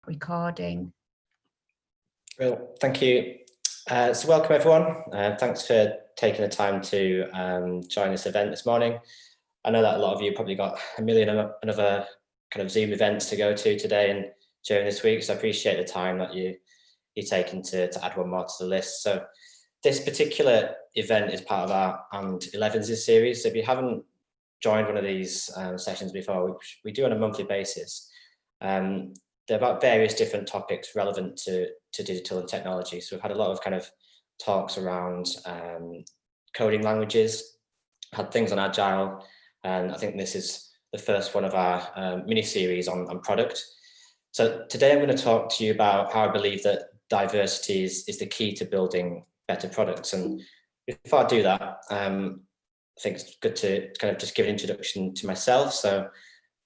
recording. Well, thank you. So welcome everyone. Thanks for taking the time to join this event this morning. I know that a lot of you probably got a million other kind of Zoom events to go to today and during this week, so I appreciate the time that you're taking to add one more to the list. So this particular event is part of our Elevenses series. So if you haven't joined one of these sessions before, which we do on a monthly basis, they're about various different topics relevant to digital and technology. So we've had a lot of kind of talks around coding languages, had things on Agile, and I think this is the first one of our mini-series on product. So today I'm going to talk to you about how I believe that diversity is the key to building better products. And before I do that, I think it's good to kind of just give an introduction to myself. So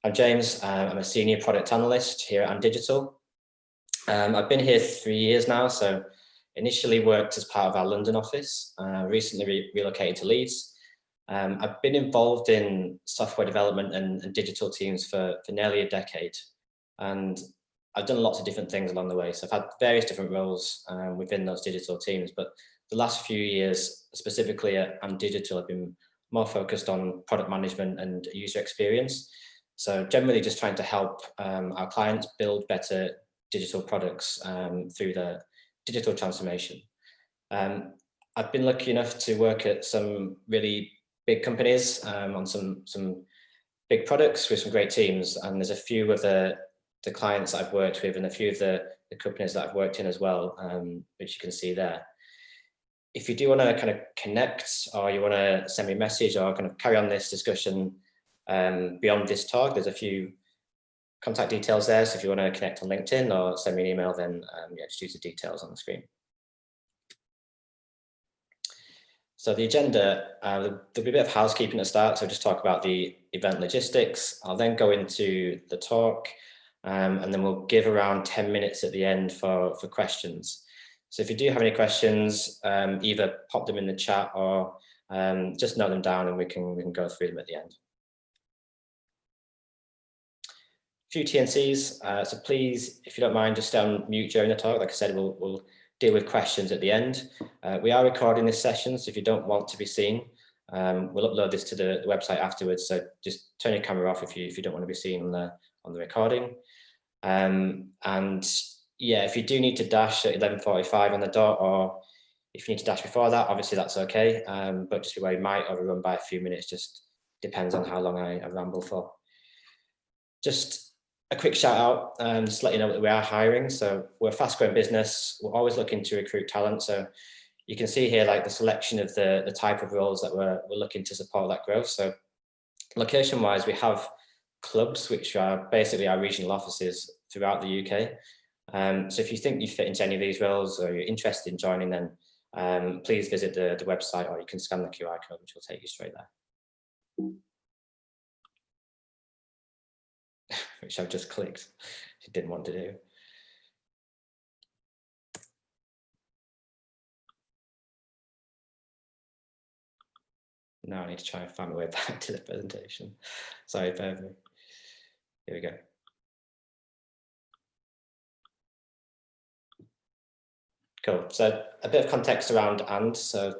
I'm James, I'm a senior product analyst here at Untitled. I've been here 3 years now, so initially worked as part of our London office, recently relocated to Leeds. I've been involved in software development and digital teams for nearly a decade, and I've done lots of different things along the way. So I've had various different roles within those digital teams, but the last few years, specifically at Digital, I've been more focused on product management and user experience. So generally just trying to help our clients build better digital products through the digital transformation. I've been lucky enough to work at some really big companies on some big products with some great teams. And there's a few of the clients I've worked with and a few of the companies that I've worked in as well, which you can see there. If you do want to kind of connect, or you want to send me a message or kind of carry on this discussion beyond this talk, there's a few contact details there. So if you want to connect on LinkedIn or send me an email, then yeah, just use the details on the screen. So the agenda, there'll be a bit of housekeeping at the start. So just talk about the event logistics. I'll then go into the talk, and then we'll give around 10 minutes at the end for questions. So if you do have any questions, either pop them in the chat or just note them down, and we can go through them at the end. A few TNCs, so please, if you don't mind, just stay on mute during the talk. Like I said, we'll deal with questions at the end. We are recording this session, so if you don't want to be seen, we'll upload this to the website afterwards. So just turn your camera off if you don't want to be seen on the recording. And yeah, if you do need to dash at 11:45 on the dot, or if you need to dash before that, obviously that's okay. But just be aware, you might overrun by a few minutes. Just depends on how long I ramble for. Just a quick shout out, just to let you know that we are hiring. So we're a fast growing business. We're always looking to recruit talent. So you can see here like the selection of the type of roles that we're looking to support that growth. So location wise, we have clubs, which are basically our regional offices throughout the UK. So if you think you fit into any of these roles or you're interested in joining, then please visit the website, or you can scan the QR code, which will take you straight there. Which I've just clicked, she didn't want to do. Now I need to try and find my way back to the presentation. Sorry, bear with me. Here we go. Cool, so a bit of context around so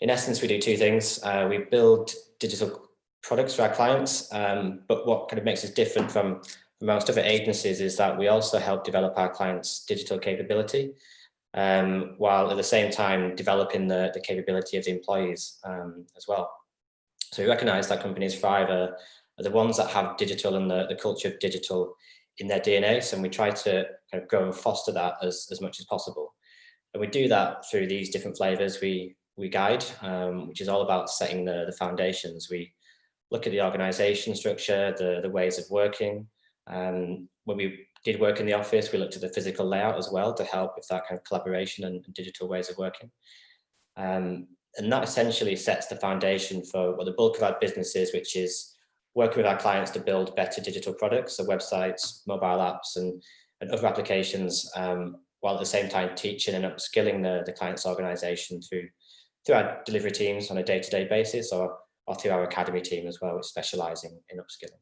in essence, we do two things. We build digital products for our clients, but what kind of makes us different from most other agencies is that we also help develop our clients' digital capability, while at the same time developing the capability of the employees as well. So we recognize that companies thrive are the ones that have digital and the culture of digital in their DNA. So we try to kind of grow and foster that as much as possible. And we do that through these different flavors we guide, which is all about setting the foundations. We look at the organization structure, the ways of working. When we did work in the office, we looked at the physical layout as well to help with that kind of collaboration and digital ways of working. And that essentially sets the foundation for what the bulk of our business is, which is working with our clients to build better digital products, so websites, mobile apps, and other applications, while at the same time teaching and upskilling the client's organization through our delivery teams on a day-to-day basis, or through our academy team as well, which specialise in upskilling.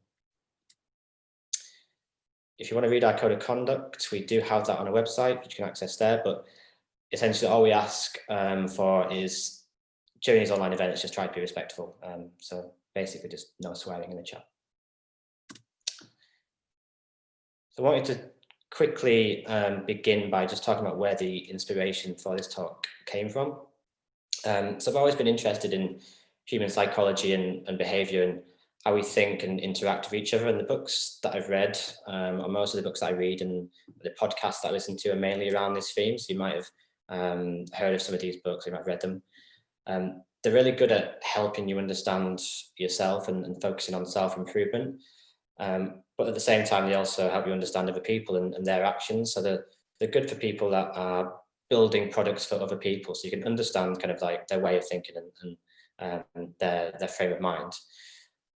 if you want to read our code of conduct, we do have that on our website, which you can access there. But essentially, all we ask for is during these online events, just try to be respectful. So basically, just no swearing in the chat. So I wanted to quickly begin by just talking about where the inspiration for this talk came from. So I've always been interested in human psychology and behavior and how we think and interact with each other. And the books that I've read, or most of the books that I read and the podcasts that I listen to are mainly around this theme. So you might have heard of some of these books, you might have read them. They're really good at helping you understand yourself and focusing on self-improvement. But at the same time, they also help you understand other people and their actions. So they're good for people that are building products for other people. So you can understand kind of like their way of thinking and their frame of mind.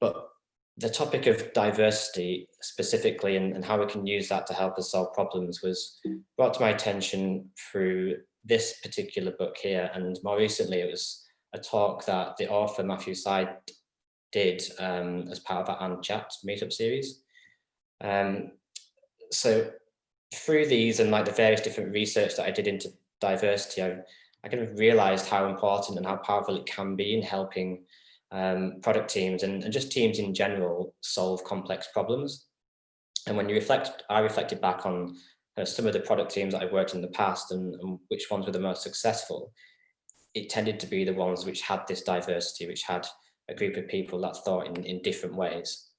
But the topic of diversity specifically and how we can use that to help us solve problems was brought to my attention through this particular book here. And more recently, it was a talk that the author, Matthew Side, did as part of our Untitled Chapter meetup series. So through these and like the various different research that I did into diversity, I kind of realized how important and how powerful it can be in helping product teams and just teams in general solve complex problems. And when you reflect, I reflected back on some of the product teams that I've worked in the past and which ones were the most successful. It tended to be the ones which had this diversity, which had a group of people that thought in different ways.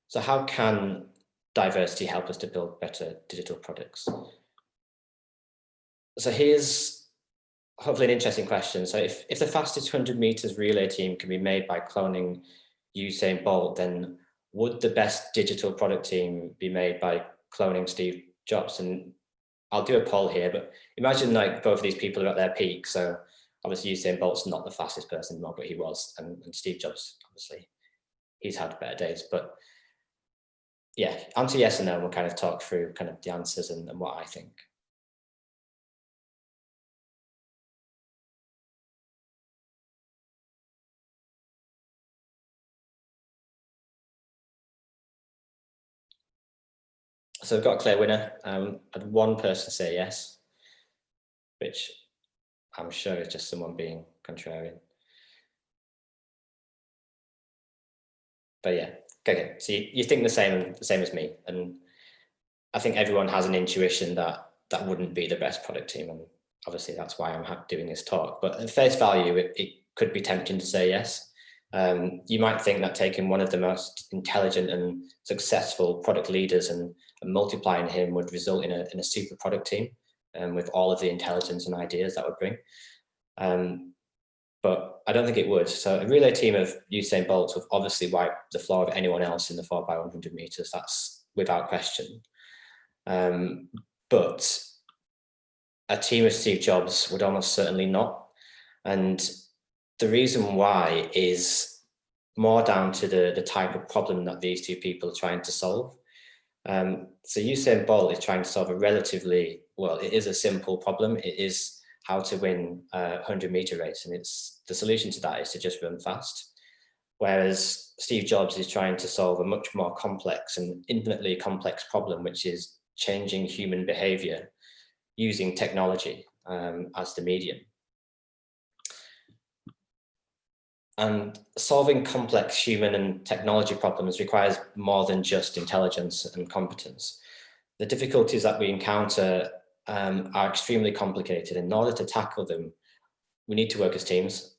So how can diversity help us to build better digital products? So here's hopefully an interesting question. So if the fastest 100 meters relay team can be made by cloning Usain Bolt, then would the best digital product team be made by cloning Steve Jobs? And I'll do a poll here, but imagine like both of these people are at their peak. So obviously Usain Bolt's not the fastest person anymore, but he was. And Steve Jobs, obviously, he's had better days. But yeah, answer yes or no, and we'll kind of talk through kind of the answers and what I think. So I've got a clear winner. I had one person say yes, which I'm sure is just someone being contrarian. But yeah, okay. So you think the same as me, and I think everyone has an intuition that that wouldn't be the best product team, and obviously that's why I'm doing this talk. But at face value, it could be tempting to say yes. You might think that taking one of the most intelligent and successful product leaders and multiplying him would result in a super product team, with all of the intelligence and ideas that would bring. But I don't think it would. So a relay team of Usain Bolt would obviously wipe the floor of anyone else in the 4x100 meters. That's without question. But a team of Steve Jobs would almost certainly not. And the reason why is more down to the type of problem that these two people are trying to solve. So Usain Bolt is trying to solve a relatively, well, it is a simple problem. It is how to win a 100-meter race. And the solution to that is to just run fast. Whereas Steve Jobs is trying to solve a much more complex and infinitely complex problem, which is changing human behavior using technology as the medium. And solving complex human and technology problems requires more than just intelligence and competence. The difficulties that we encounter are extremely complicated. In order to tackle them, we need to work as teams,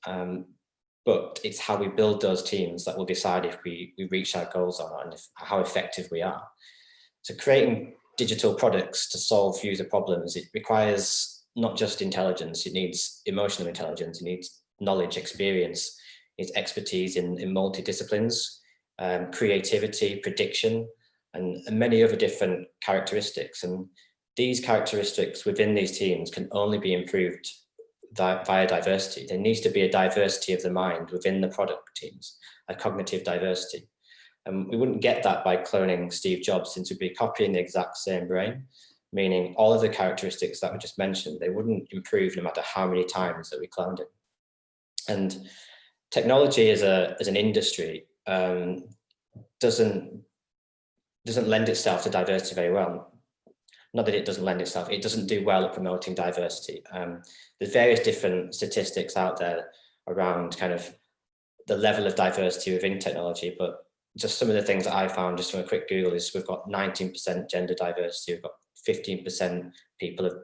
but it's how we build those teams that will decide if we reach our goals or not and how effective we are. So creating digital products to solve user problems, it requires not just intelligence, it needs emotional intelligence, it needs knowledge, experience, it needs expertise in multi-disciplines, creativity, prediction, and many other different characteristics. And these characteristics within these teams can only be improved via diversity. There needs to be a diversity of the mind within the product teams, a cognitive diversity. And we wouldn't get that by cloning Steve Jobs, since we'd be copying the exact same brain, meaning all of the characteristics that we just mentioned, they wouldn't improve no matter how many times that we cloned it. And technology as an industry doesn't doesn't lend itself to diversity very well. Not that it doesn't lend itself, it doesn't do well at promoting diversity. There's various different statistics out there around kind of the level of diversity within technology, but just some of the things that I found just from a quick Google is we've got 19% gender diversity, we've got 15% people of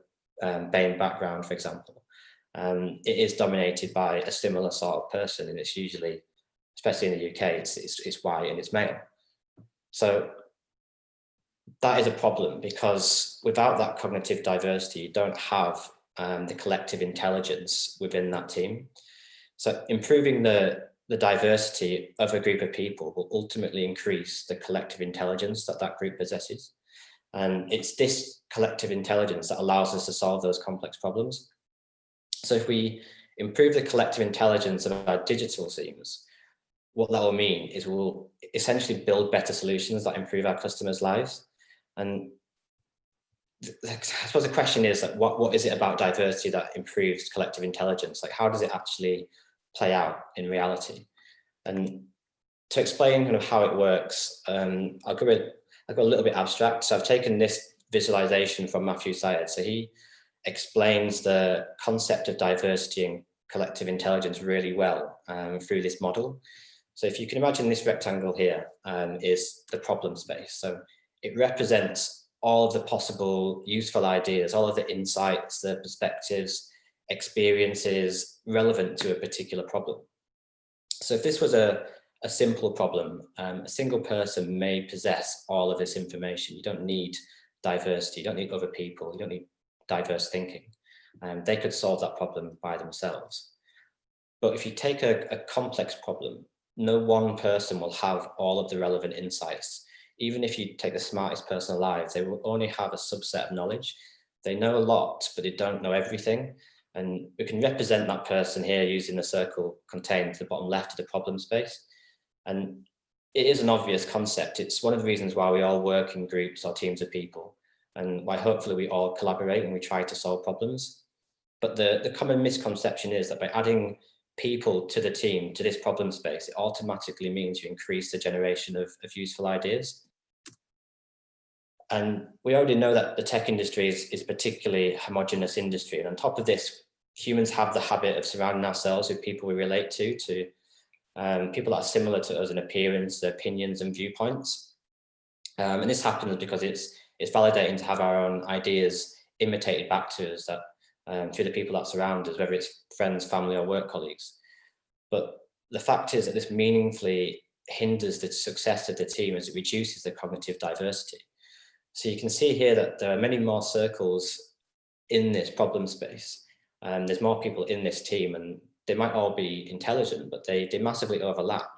BAME background, for example. It is dominated by a similar sort of person, and it's usually, especially in the UK, it's white and it's male. So that is a problem, because without that cognitive diversity, you don't have the collective intelligence within that team. So improving the diversity of a group of people will ultimately increase the collective intelligence that that group possesses. And it's this collective intelligence that allows us to solve those complex problems. So if we improve the collective intelligence of our digital teams, what that will mean is we'll essentially build better solutions that improve our customers' lives. And I suppose the question is, like, what is it about diversity that improves collective intelligence? Like, how does it actually play out in reality? And to explain kind of how it works, I'll go a little bit abstract. So I've taken this visualization from Matthew Syed. So he explains the concept of diversity and collective intelligence really well through this model. So if you can imagine this rectangle here is the problem space. So it represents all of the possible useful ideas, all of the insights, the perspectives, experiences relevant to a particular problem. So if this was a simple problem, a single person may possess all of this information. You don't need diversity, you don't need other people, you don't need diverse thinking. They could solve that problem by themselves. But if you take a complex problem, no one person will have all of the relevant insights. Even if you take the smartest person alive, they will only have a subset of knowledge. They know a lot, but they don't know everything. And we can represent that person here using the circle contained to the bottom left of the problem space. And it is an obvious concept. It's one of the reasons why we all work in groups or teams of people, and why hopefully we all collaborate and we try to solve problems. But the common misconception is that by adding people to the team, to this problem space, it automatically means you increase the generation of useful ideas. And we already know that the tech industry is particularly homogenous industry. And on top of this, humans have the habit of surrounding ourselves with people we relate to people that are similar to us in appearance, their opinions and viewpoints. And this happens because it's validating to have our own ideas imitated back to us through the people that surround us, whether it's friends, family or work colleagues. But the fact is that this meaningfully hinders the success of the team as it reduces the cognitive diversity. So you can see here that there are many more circles in this problem space. There's more people in this team, and they might all be intelligent, but they massively overlap.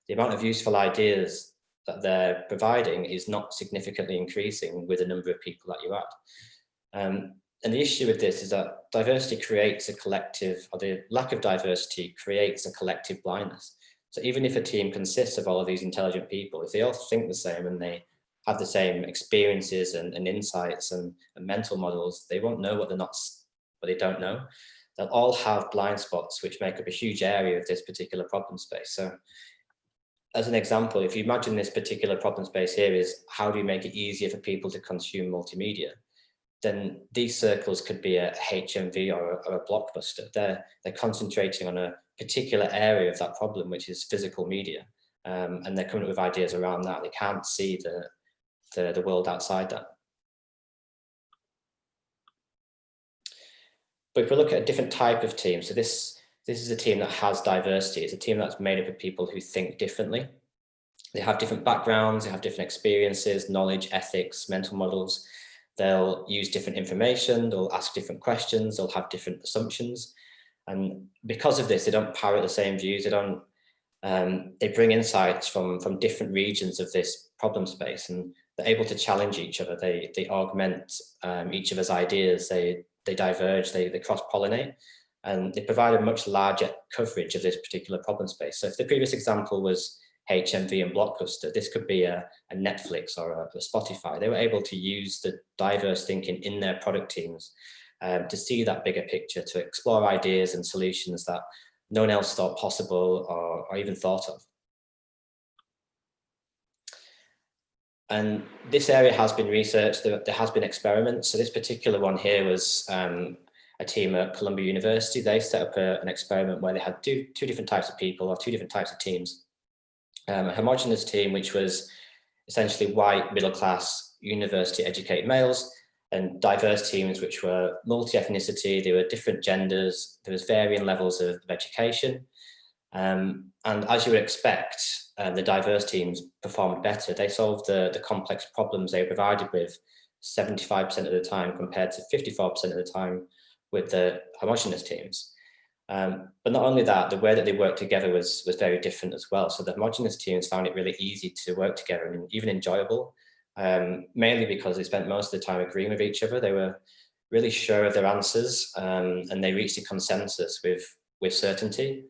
The amount of useful ideas that they're providing is not significantly increasing with the number of people that you add. And the issue with this is that diversity creates a collective, or the lack of diversity creates a collective blindness. So even if a team consists of all of these intelligent people, if they all think the same and they have the same experiences and insights and mental models, they won't know what they don't know. They'll all have blind spots, which make up a huge area of this particular problem space. So as an example, if you imagine this particular problem space here is how do you make it easier for people to consume multimedia? Then these circles could be a HMV or a Blockbuster. They're concentrating on a particular area of that problem, which is physical media. And they're coming up with ideas around that. They can't see the world outside that. But if we look at a different type of team, so this is a team that has diversity. It's a team that's made up of people who think differently. They have different backgrounds, they have different experiences, knowledge, ethics, mental models. They'll use different information, they'll ask different questions, they'll have different assumptions. And because of this, they don't parrot the same views. They bring insights from different regions of this problem space, and they're able to challenge each other. They augment each other's ideas. They diverge, they cross-pollinate, and they provide a much larger coverage of this particular problem space. So if the previous example was HMV and Blockbuster, this could be a Netflix or a Spotify. They were able to use the diverse thinking in their product teams to see that bigger picture, to explore ideas and solutions that no one else thought possible or even thought of. And this area has been researched, there has been experiments. So this particular one here was a team at Columbia University. They set up an experiment where they had two different types of people, or two different types of teams. A homogenous team, which was essentially white, middle-class, university-educated males, and diverse teams, which were multi-ethnicity, there were different genders, there was varying levels of education. And as you would expect, the diverse teams performed better. They solved the complex problems they were provided with 75% of the time compared to 54% of the time with the homogenous teams. But not only that, the way that they worked together was very different as well. So the homogenous teams found it really easy to work together and even enjoyable, mainly because they spent most of the time agreeing with each other. They were really sure of their answers, and they reached a consensus with certainty.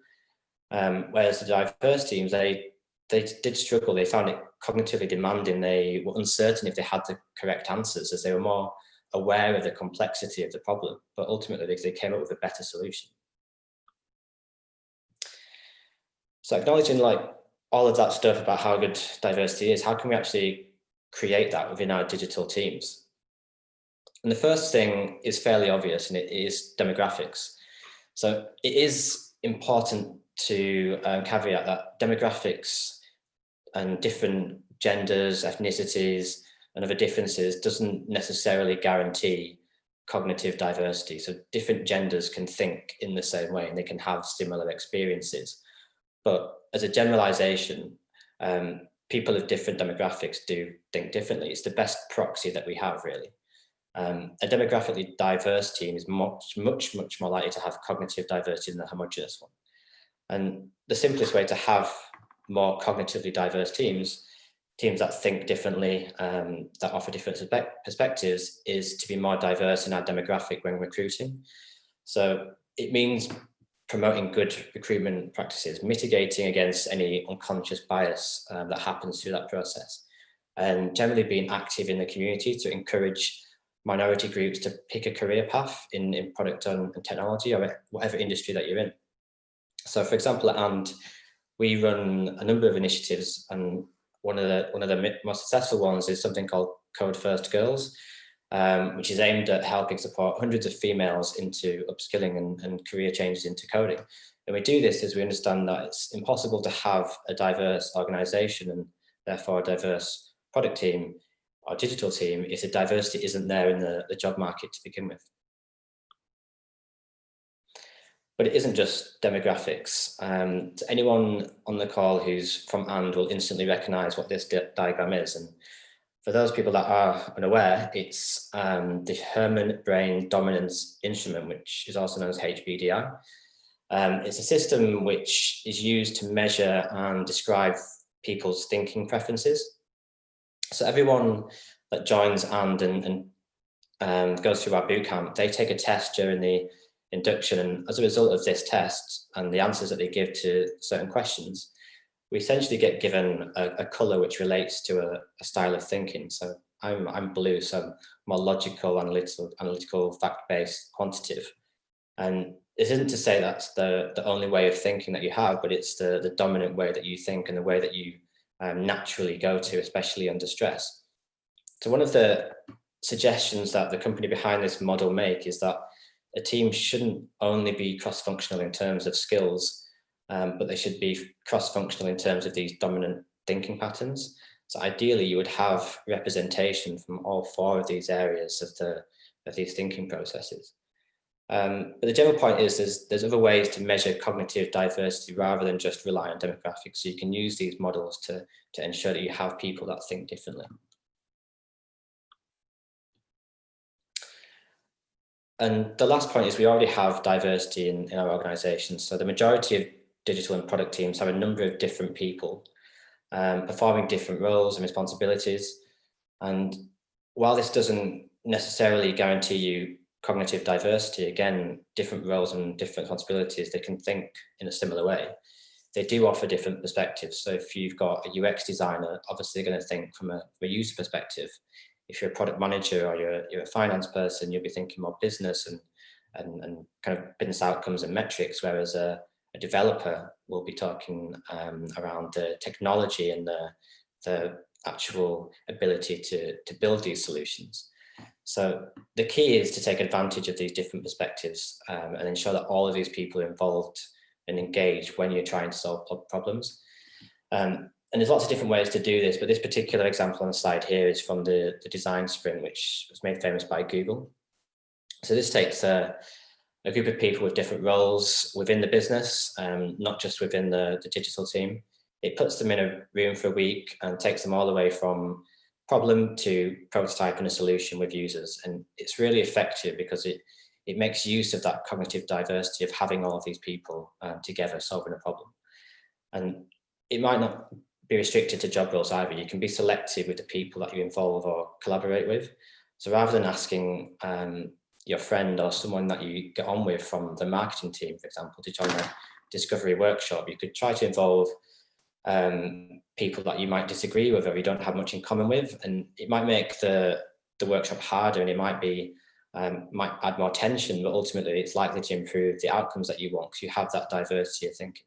Whereas the diverse teams, they did struggle. They found it cognitively demanding. They were uncertain if they had the correct answers, as they were more aware of the complexity of the problem, but ultimately they came up with a better solution. So acknowledging like all of that stuff about how good diversity is, how can we actually create that within our digital teams? And the first thing is fairly obvious, and it is demographics. So it is important to caveat that demographics and different genders, ethnicities, and other differences doesn't necessarily guarantee cognitive diversity. So different genders can think in the same way and they can have similar experiences. But as a generalization, people of different demographics do think differently. It's the best proxy that we have, really. A demographically diverse team is much more likely to have cognitive diversity than a homogeneous one. And the simplest way to have more cognitively diverse teams that think differently, that offer different perspectives, is to be more diverse in our demographic when recruiting. So it means promoting good recruitment practices, mitigating against any unconscious bias that happens through that process, and generally being active in the community to encourage minority groups to pick a career path in product and technology, or whatever industry that you're in. So for example, at And, we run a number of initiatives, and one of the most successful ones is something called Code First Girls, which is aimed at helping support hundreds of females into upskilling and career changes into coding. And we do this as we understand that it's impossible to have a diverse organization and therefore a diverse product team or digital team if the diversity isn't there in the job market to begin with. But it isn't just demographics. To anyone on the call who's from And will instantly recognize what this diagram is. And for those people that are unaware, it's the Hermann Brain Dominance Instrument, which is also known as HBDI. It's a system which is used to measure and describe people's thinking preferences. So everyone that joins And goes through our bootcamp, they take a test during the induction, and as a result of this test and the answers that they give to certain questions, we essentially get given a color which relates to a style of thinking. So I'm blue, so I'm more logical, analytical, fact-based, quantitative. And this isn't to say that's the only way of thinking that you have, but it's the dominant way that you think and the way that you naturally go to, especially under stress. So one of the suggestions that the company behind this model make is that a team shouldn't only be cross-functional in terms of skills, but they should be cross-functional in terms of these dominant thinking patterns. So ideally, you would have representation from all four of these areas of these thinking processes. But the general point is there's other ways to measure cognitive diversity rather than just rely on demographics. So you can use these models to ensure that you have people that think differently. And the last point is we already have diversity in our organizations. So the majority of digital and product teams have a number of different people performing different roles and responsibilities. And while this doesn't necessarily guarantee you cognitive diversity, again, different roles and different responsibilities, they can think in a similar way. They do offer different perspectives. So if you've got a UX designer, obviously they're going to think from a user perspective. If you're a product manager or you're a finance person, you'll be thinking more business and kind of business outcomes and metrics, whereas a developer will be talking around the technology and the actual ability to build these solutions. So the key is to take advantage of these different perspectives and ensure that all of these people are involved and engaged when you're trying to solve problems. And there's lots of different ways to do this, but this particular example on the slide here is from the design sprint, which was made famous by Google. So this takes a group of people with different roles within the business, not just within the digital team. It puts them in a room for a week and takes them all the way from problem to prototyping a solution with users. And it's really effective because it makes use of that cognitive diversity of having all of these people together solving a problem. And it might not be restricted to job roles either. You can be selective with the people that you involve or collaborate with. So rather than asking your friend or someone that you get on with from the marketing team, for example, to join a discovery workshop, you could try to involve people that you might disagree with or you don't have much in common with, and it might make the workshop harder, and it might add more tension, but ultimately it's likely to improve the outcomes that you want because you have that diversity of thinking.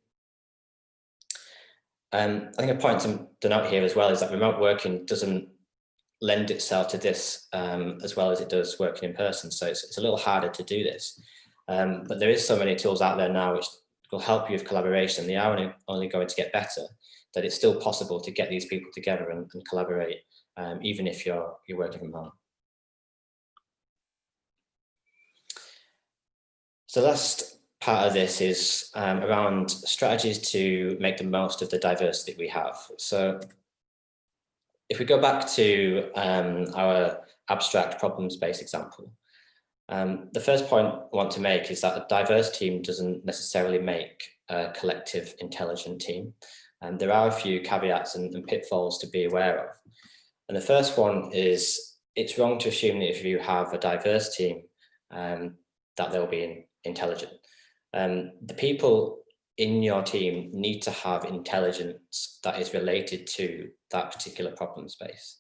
I think a point to note here as well is that remote working doesn't lend itself to this as well as it does working in person, so it's a little harder to do this, but there is so many tools out there now which will help you with collaboration. They are only going to get better, that it's still possible to get these people together and collaborate, even if you're working from home. So the last part of this is around strategies to make the most of the diversity that we have. So if we go back to our abstract problems-based example, the first point I want to make is that a diverse team doesn't necessarily make a collective intelligent team. And there are a few caveats and pitfalls to be aware of. And the first one is it's wrong to assume that if you have a diverse team, that they'll be intelligent. The people in your team need to have intelligence that is related to that particular problem space.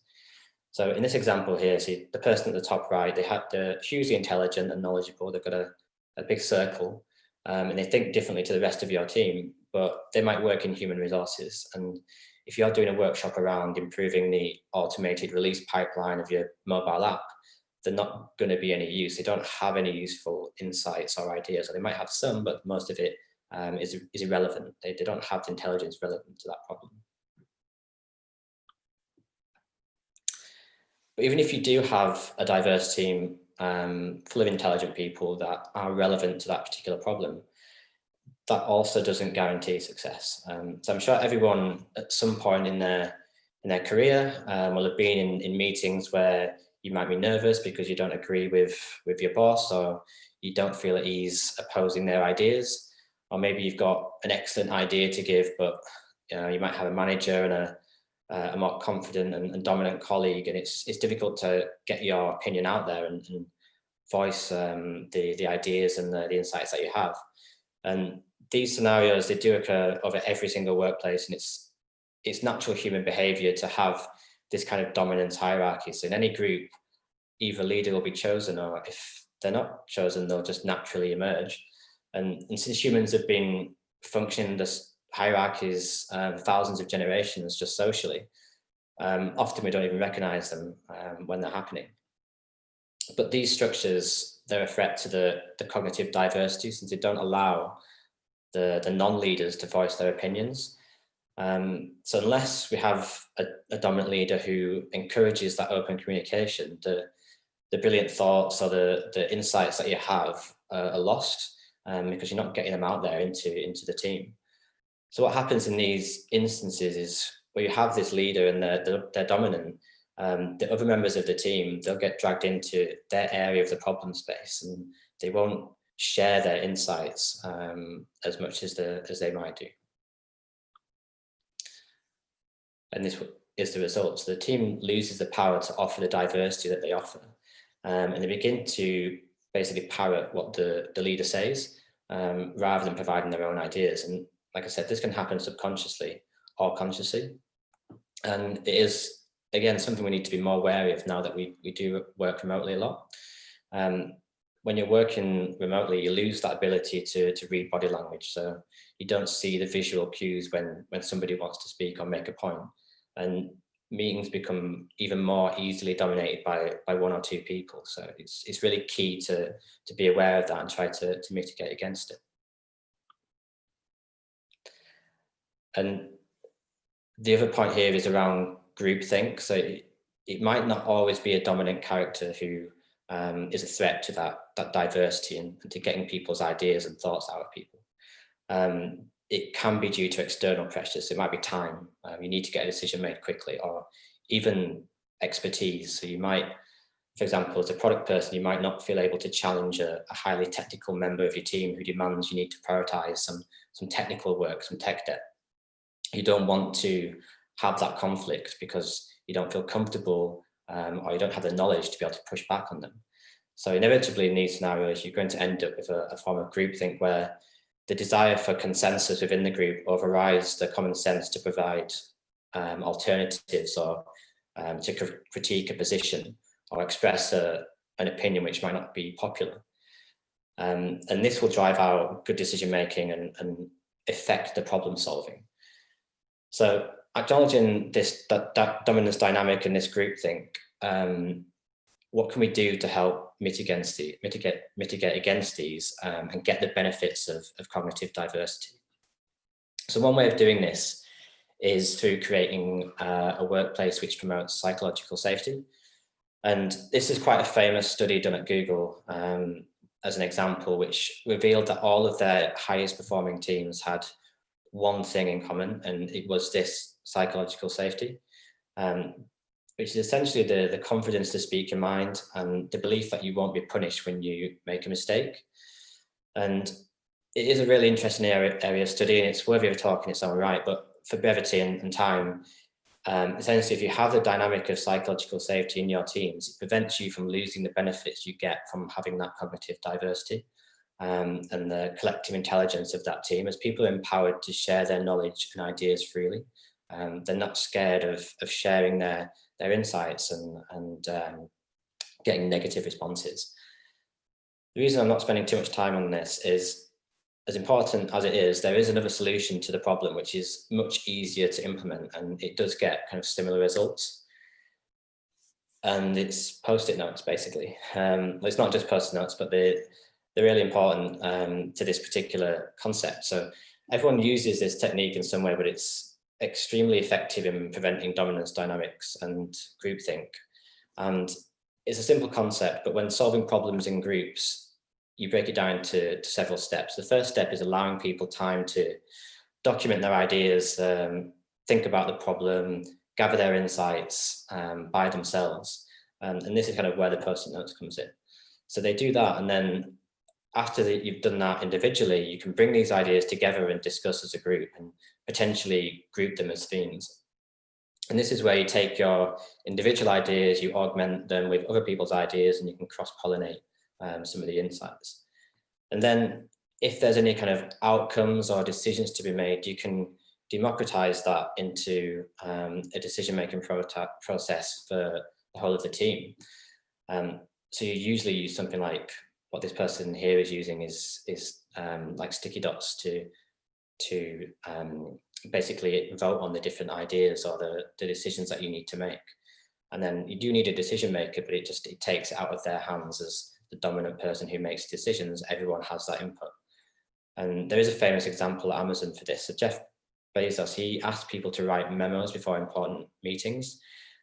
So in this example here, see the person at the top right, they're hugely intelligent and knowledgeable. They've got a big circle, and they think differently to the rest of your team, but they might work in human resources. And if you're doing a workshop around improving the automated release pipeline of your mobile app, they're not going to be any use. They don't have any useful insights or ideas, or they might have some, but most of it is irrelevant. They don't have the intelligence relevant to that problem. But even if you do have a diverse team full of intelligent people that are relevant to that particular problem, that also doesn't guarantee success. So I'm sure everyone at some point in their career will have been in meetings where you might be nervous because you don't agree with your boss, or you don't feel at ease opposing their ideas, or maybe you've got an excellent idea to give, but you might have a manager and a more confident and dominant colleague, and it's difficult to get your opinion out there and voice the ideas and the insights that you have. And these scenarios, they do occur over every single workplace, and it's natural human behavior to have this kind of dominance hierarchy. So in any group, either leader will be chosen, or if they're not chosen, they'll just naturally emerge. And since humans have been functioning this hierarchies thousands of generations just socially, often we don't even recognize them when they're happening. But these structures, they're a threat to the cognitive diversity, since they don't allow the non-leaders to voice their opinions. So unless we have a dominant leader who encourages that open communication, the brilliant thoughts or the insights that you have are lost because you're not getting them out there into the team. So what happens in these instances is where you have this leader and they're dominant, the other members of the team, they'll get dragged into their area of the problem space, and they won't share their insights as much as they might do. And this is the result. So the team loses the power to offer the diversity that they offer, and they begin to basically parrot what the leader says rather than providing their own ideas. And like I said, this can happen subconsciously or consciously. And it is, again, something we need to be more wary of now that we do work remotely a lot. When you're working remotely, you lose that ability to read body language. So you don't see the visual cues when somebody wants to speak or make a point. And meetings become even more easily dominated by one or two people. So it's really key to be aware of that and try to mitigate against it. And the other point here is around groupthink. So it might not always be a dominant character who is a threat to that diversity and to getting people's ideas and thoughts out of people. It can be due to external pressures. It might be time. You need to get a decision made quickly, or even expertise. So you might, for example, as a product person, you might not feel able to challenge a highly technical member of your team who demands you need to prioritize some technical work, some tech debt. You don't want to have that conflict because you don't feel comfortable or you don't have the knowledge to be able to push back on them. So inevitably in these scenarios, you're going to end up with a form of groupthink where the desire for consensus within the group overrides the common sense to provide alternatives or to critique a position or express an opinion which might not be popular. And this will drive out good decision making and affect the problem solving. So acknowledging that dominance dynamic in this groupthink, what can we do to help mitigate against these and get the benefits of cognitive diversity? So one way of doing this is through creating a workplace which promotes psychological safety. And this is quite a famous study done at Google as an example, which revealed that all of their highest performing teams had one thing in common, and it was this psychological safety, which is essentially the confidence to speak your mind and the belief that you won't be punished when you make a mistake. And it is a really interesting area of study, and it's worthy of talking in its own right, but for brevity and time, essentially if you have the dynamic of psychological safety in your teams, it prevents you from losing the benefits you get from having that cognitive diversity. And the collective intelligence of that team, as people are empowered to share their knowledge and ideas freely. They're not scared of sharing their insights and getting negative responses. The reason I'm not spending too much time on this is, as important as it is, there is another solution to the problem, which is much easier to implement, and it does get kind of similar results. And it's post-it notes, basically. It's not just post-it notes, but they're really important to this particular concept. So everyone uses this technique in some way, but it's extremely effective in preventing dominance dynamics and groupthink. And it's a simple concept, but when solving problems in groups, you break it down to several steps. The first step is allowing people time to document their ideas, think about the problem, gather their insights by themselves. And this is kind of where the post-it notes comes in. So they do that, and then after you've done that individually, you can bring these ideas together and discuss as a group and potentially group them as themes. And this is where you take your individual ideas, you augment them with other people's ideas, and you can cross-pollinate some of the insights. And then if there's any kind of outcomes or decisions to be made, you can democratize that into a decision-making process for the whole of the team. So you usually use something like what this person here is using is like sticky dots to basically vote on the different ideas or the decisions that you need to make. And then you do need a decision maker, but it takes it out of their hands as the dominant person who makes decisions. Everyone has that input. And there is a famous example at Amazon for this. So Jeff Bezos, he asked people to write memos before important meetings,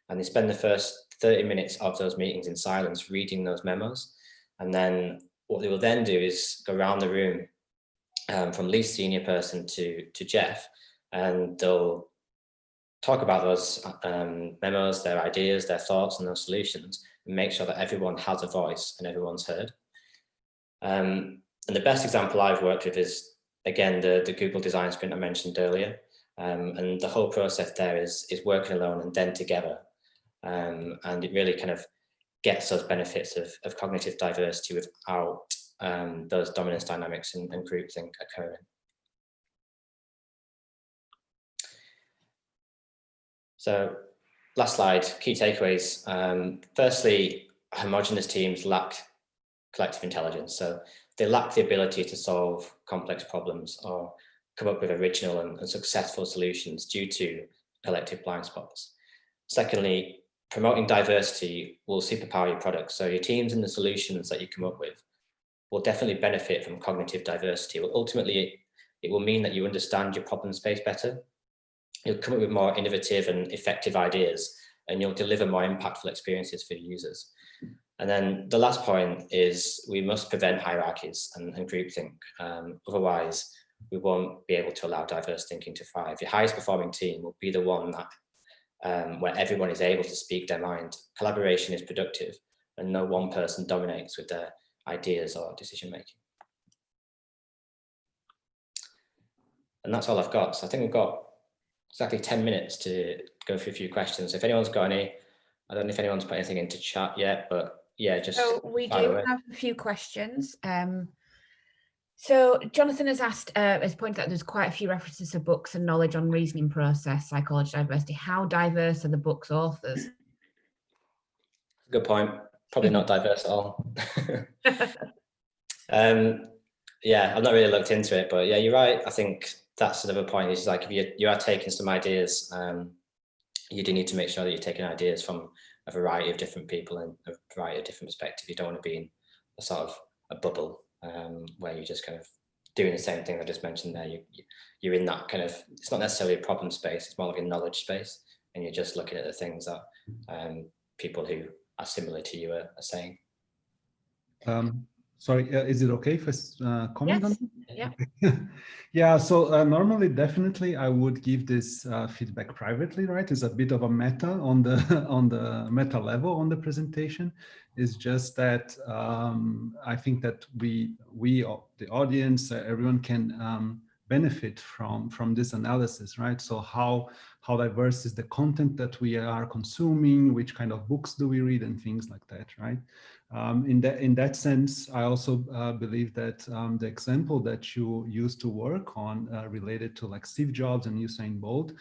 and they spend the first 30 minutes of those meetings in silence reading those memos. And then what they will then do is go around the room from least senior person to Jeff, and they'll talk about those memos, their ideas, their thoughts, and those solutions, and make sure that everyone has a voice and everyone's heard. And the best example I've worked with is, again, the Google design sprint I mentioned earlier. And the whole process there is working alone and then together. And it really kind of gets those benefits of cognitive diversity without those dominance dynamics and groupthink occurring. So last slide, key takeaways. Firstly, homogeneous teams lack collective intelligence. So they lack the ability to solve complex problems or come up with original and successful solutions due to collective blind spots. Secondly, promoting diversity will superpower your products. So your teams and the solutions that you come up with will definitely benefit from cognitive diversity. Well, ultimately, it will mean that you understand your problem space better. You'll come up with more innovative and effective ideas, and you'll deliver more impactful experiences for your users. And then the last point is we must prevent hierarchies and groupthink. Otherwise, we won't be able to allow diverse thinking to thrive. Your highest performing team will be the one that where everyone is able to speak their mind. Collaboration is productive, and no one person dominates with their ideas or decision making. And that's all I've got. So I think we've got exactly 10 minutes to go through a few questions. If anyone's got any, I don't know if anyone's put anything into chat yet, but yeah, just so we do have a few questions. So Jonathan has asked, has pointed out there's quite a few references to books and knowledge on reasoning process, psychology, diversity. How diverse are the book's authors? Good point. Probably not diverse at all. Yeah, I've not really looked into it, but yeah, you're right. I think that's another point. Is like if you are taking some ideas, you do need to make sure that you're taking ideas from a variety of different people and a variety of different perspectives. You don't want to be in a sort of a bubble where you're just kind of doing the same thing I just mentioned there. You're in that kind of, it's not necessarily a problem space, it's more like a knowledge space, and you're just looking at the things that people who are similar to you are saying. Sorry, is it okay if I comment on it? Yeah. Okay. Yeah, so normally, definitely, I would give this feedback privately, right? It's a bit of a meta on the meta level on the presentation. It's just that I think that we the audience, everyone can benefit from this analysis, right? So how diverse is the content that we are consuming, which kind of books do we read, and things like that, right? In that sense, I also believe that the example that you used to work on related to like Steve Jobs and Usain Bolt,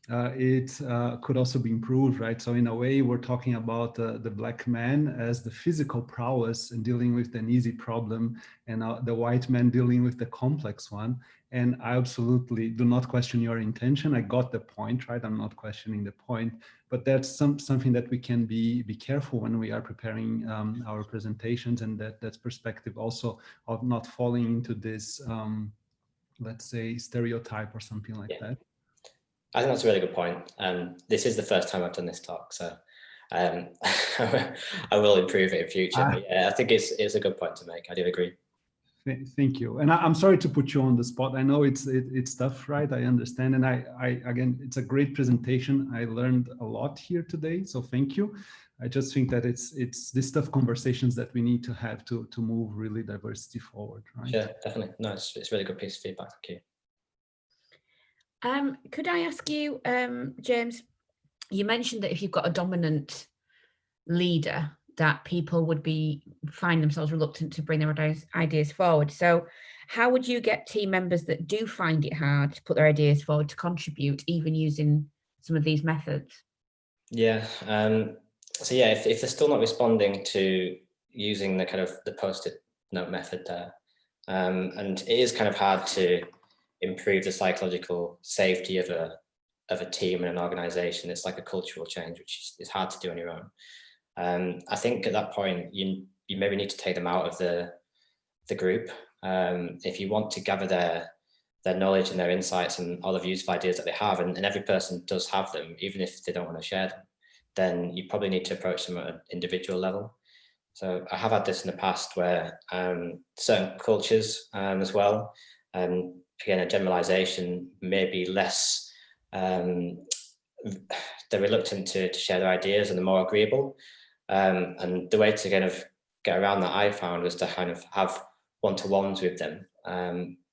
it could also be improved, right? So in a way, we're talking about the black man as the physical prowess and dealing with an easy problem, and the white man dealing with the complex one. And I absolutely do not question your intention. I got the point, right? I'm not questioning the point, but that's something that we can be careful when we are preparing our presentations, and that's perspective also of not falling into this, let's say, stereotype or something like that. I think that's a really good point. This is the first time I've done this talk, so I will improve it in future. But yeah, I think it's a good point to make. I do agree. Thank you. And I'm sorry to put you on the spot. I know it's tough, right? I understand. And I again, it's a great presentation. I learned a lot here today, so thank you. I just think that it's this tough conversations that we need to have to move really diversity forward, right? Sure, definitely. No, it's a really good piece of feedback. Thank you. Could I ask you, James, you mentioned that if you've got a dominant leader, that people would find themselves reluctant to bring their ideas forward. So how would you get team members that do find it hard to put their ideas forward to contribute, even using some of these methods? Yeah. So yeah, if they're still not responding to using the kind of the post-it note method there, and it is kind of hard to improve the psychological safety of a team and an organization. It's like a cultural change, which is hard to do on your own. I think at that point, you maybe need to take them out of the group. If you want to gather their knowledge and their insights and all the views of ideas that they have, and every person does have them, even if they don't want to share them, then you probably need to approach them at an individual level. So I have had this in the past where certain cultures as well, again, a generalization, may be less, they're reluctant to share their ideas and they're more agreeable. And the way to kind of get around that I found was to kind of have one-to-ones with them,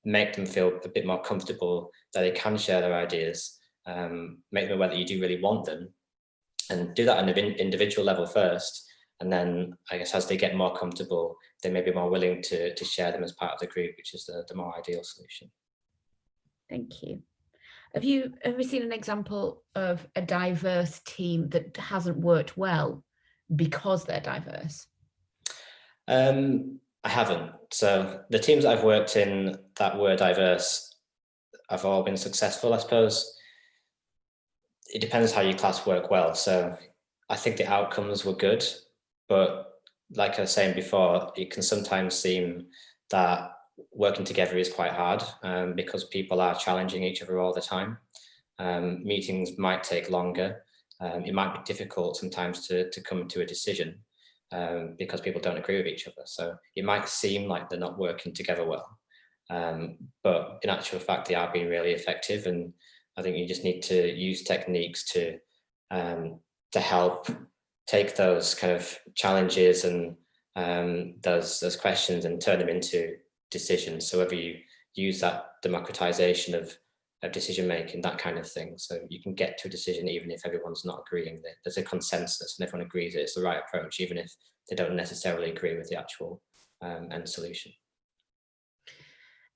make them feel a bit more comfortable that they can share their ideas, make them aware that you do really want them, and do that on an individual level first. And then I guess as they get more comfortable, they may be more willing to share them as part of the group, which is the more ideal solution. Thank you. Have you seen an example of a diverse team that hasn't worked well because they're diverse? I haven't. So the teams that I've worked in that were diverse have all been successful, I suppose. it depends how you class work well. So I think the outcomes were good, but like I was saying before, it can sometimes seem that working together is quite hard because people are challenging each other all the time. Meetings might take longer. It might be difficult sometimes to come to a decision because people don't agree with each other. So it might seem like they're not working together well. But in actual fact, they are being really effective. And I think you just need to use techniques to help take those kind of challenges and those questions and turn them into decisions. So whether you use that democratization of decision making, that kind of thing, so you can get to a decision even if everyone's not agreeing. There's a consensus and everyone agrees that it's the right approach, even if they don't necessarily agree with the actual end solution.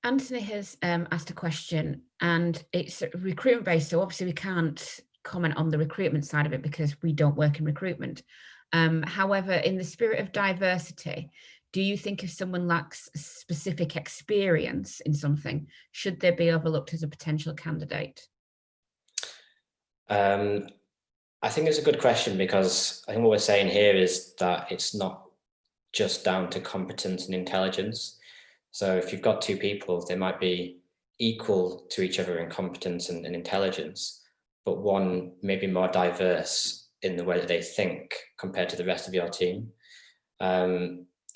Anthony has asked a question, and it's recruitment based, so obviously we can't comment on the recruitment side of it because we don't work in recruitment. However, in the spirit of diversity, do you think if someone lacks specific experience in something, should they be overlooked as a potential candidate? I think it's a good question, because I think what we're saying here is that it's not just down to competence and intelligence. So if you've got two people, they might be equal to each other in competence and intelligence, but one may be more diverse in the way that they think compared to the rest of your team.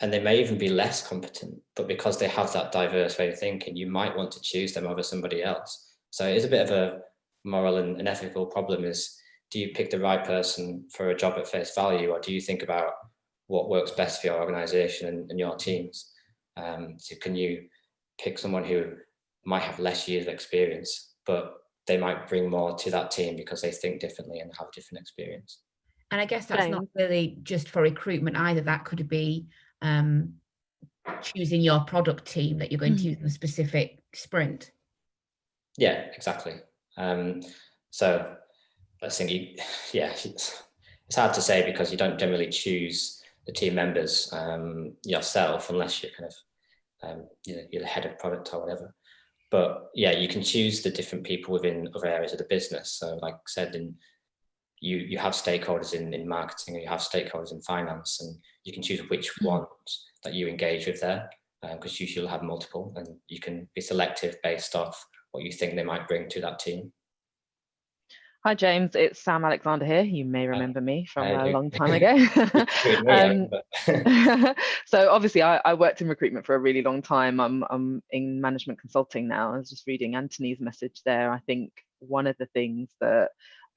And they may even be less competent, but because they have that diverse way of thinking, you might want to choose them over somebody else. So it is a bit of a moral and ethical problem, is do you pick the right person for a job at face value, or do you think about what works best for your organization and your teams? So can you pick someone who might have less years of experience, but they might bring more to that team because they think differently and have different experience? And I guess that's not really just for recruitment either. That could be choosing your product team that you're going to use in a specific sprint. Yeah, exactly. So I think, it's hard to say because you don't generally choose the team members yourself unless you're kind of, you're the head of product or whatever. But yeah, you can choose the different people within other areas of the business. So like I said, you have stakeholders in marketing, or you have stakeholders in finance, and you can choose which ones that you engage with there, because usually you'll have multiple, and you can be selective based off what you think they might bring to that team. Hi James, it's Sam Alexander here. You may remember me from a long time ago. So obviously I worked in recruitment for a really long time. I'm in management consulting now. I was just reading Anthony's message there. I think one of the things that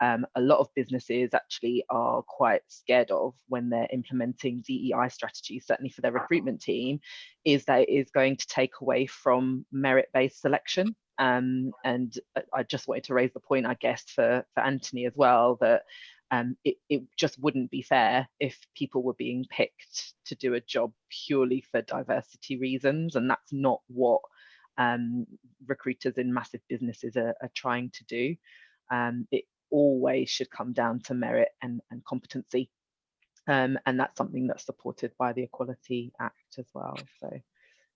a lot of businesses actually are quite scared of when they're implementing DEI strategies, certainly for their recruitment team, is that it is going to take away from merit-based selection. And I just wanted to raise the point, I guess, for Anthony as well, that it just wouldn't be fair if people were being picked to do a job purely for diversity reasons, and that's not what recruiters in massive businesses are trying to do. It always should come down to merit and competency, and that's something that's supported by the Equality Act as well. So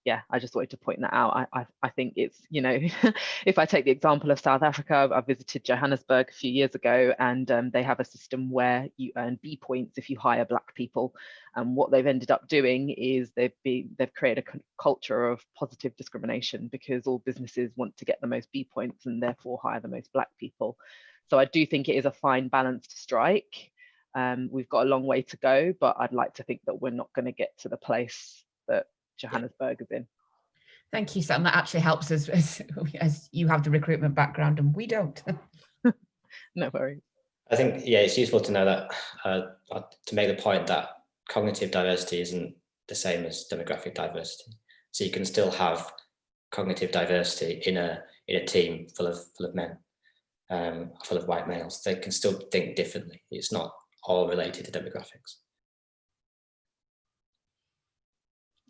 yeah, I just wanted to point that out. I think it's, if I take the example of South Africa, I visited Johannesburg a few years ago, and they have a system where you earn B points if you hire Black people. And what they've ended up doing is they've created a culture of positive discrimination, because all businesses want to get the most B points and therefore hire the most Black people. So I do think it is a fine balance to strike. We've got a long way to go, but I'd like to think that we're not going to get to the place that Johannesburg is in. Thank you, Sam. That actually helps us as you have the recruitment background and we don't. No worries. I think, it's useful to know that, to make the point that cognitive diversity isn't the same as demographic diversity. So you can still have cognitive diversity in a team full of men, full of white males. They can still think differently. It's not all related to demographics.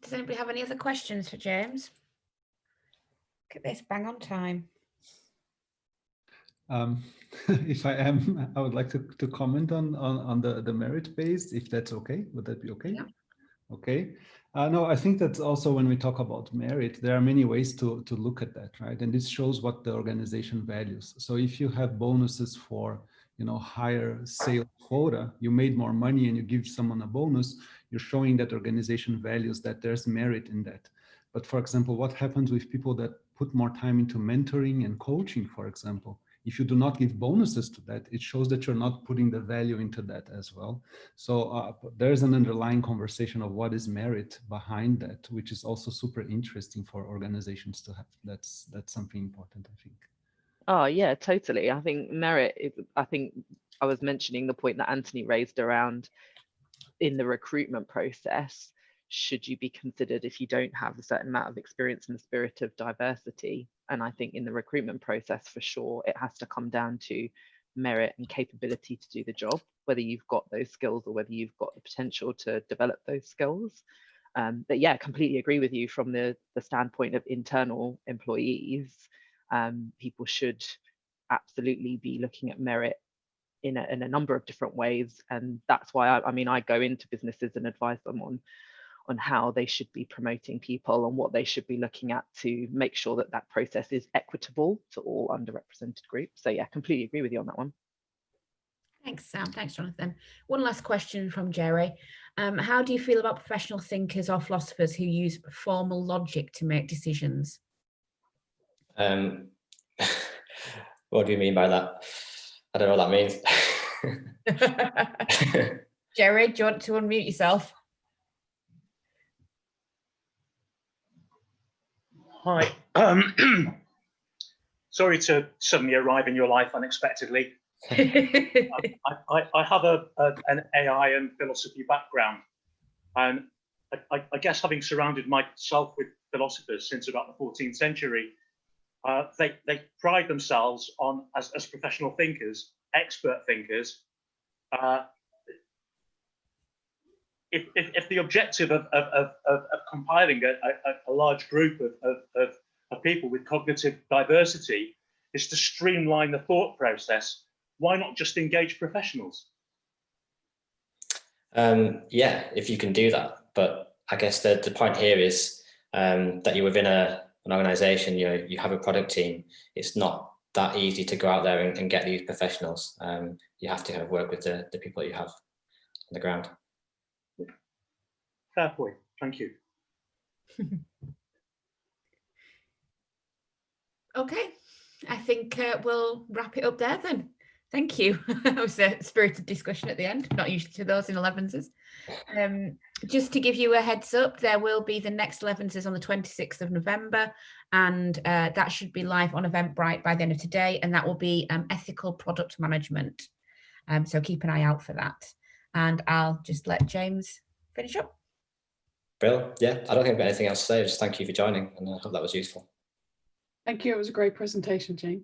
Does anybody have any other questions for James? Look at this, bang on time. If I am, I would like to comment on the merit based, if that's okay. Would that be okay? Yeah. Okay. No, I think that's also when we talk about merit, there are many ways to look at that, right? And this shows what the organization values. So if you have bonuses for higher sales quota, you made more money and you give someone a bonus, you're showing that organization values that there's merit in that. But for example, what happens with people that put more time into mentoring and coaching, for example? If you do not give bonuses to that, it shows that you're not putting the value into that as well. So there's an underlying conversation of what is merit behind that, which is also super interesting for organizations to have. That's something important, I think. Oh yeah, totally. I think merit is, I think I was mentioning the point that Anthony raised around in the recruitment process, should you be considered if you don't have a certain amount of experience in the spirit of diversity? And I think in the recruitment process, for sure, it has to come down to merit and capability to do the job, whether you've got those skills or whether you've got the potential to develop those skills. But yeah, completely agree with you from the standpoint of internal employees. People should absolutely be looking at merit in a number of different ways, and that's why I go into businesses and advise them on how they should be promoting people and what they should be looking at to make sure that that process is equitable to all underrepresented groups. So yeah, completely agree with you on that one. Thanks, Sam. Thanks, Jonathan. One last question from Jerry. How do you feel about professional thinkers or philosophers who use formal logic to make decisions? What do you mean by that? I don't know what that means. Jerry, do you want to unmute yourself? Hi. Sorry to suddenly arrive in your life unexpectedly. I have an AI and philosophy background, and I guess having surrounded myself with philosophers since about the 14th century, they pride themselves on, as professional thinkers, expert thinkers. If the objective of compiling a large group of people with cognitive diversity is to streamline the thought process, why not just engage professionals? Yeah, if you can do that. But I guess the point here is that you're within an organization, you have a product team. It's not that easy to go out there and get these professionals. You have to work with the people that you have on the ground. Fair point. Thank you. Okay, I think we'll wrap it up there then. Thank you. It was a spirited discussion at the end, not used to those in Elevenses. Just to give you a heads up, there will be the next Elevenses on the 26th of November, and that should be live on Eventbrite by the end of today, and that will be ethical product management. So keep an eye out for that. And I'll just let James finish up. Bill, yeah, I don't think I've got anything else to say. Just thank you for joining, and I hope that was useful. Thank you. It was a great presentation, James.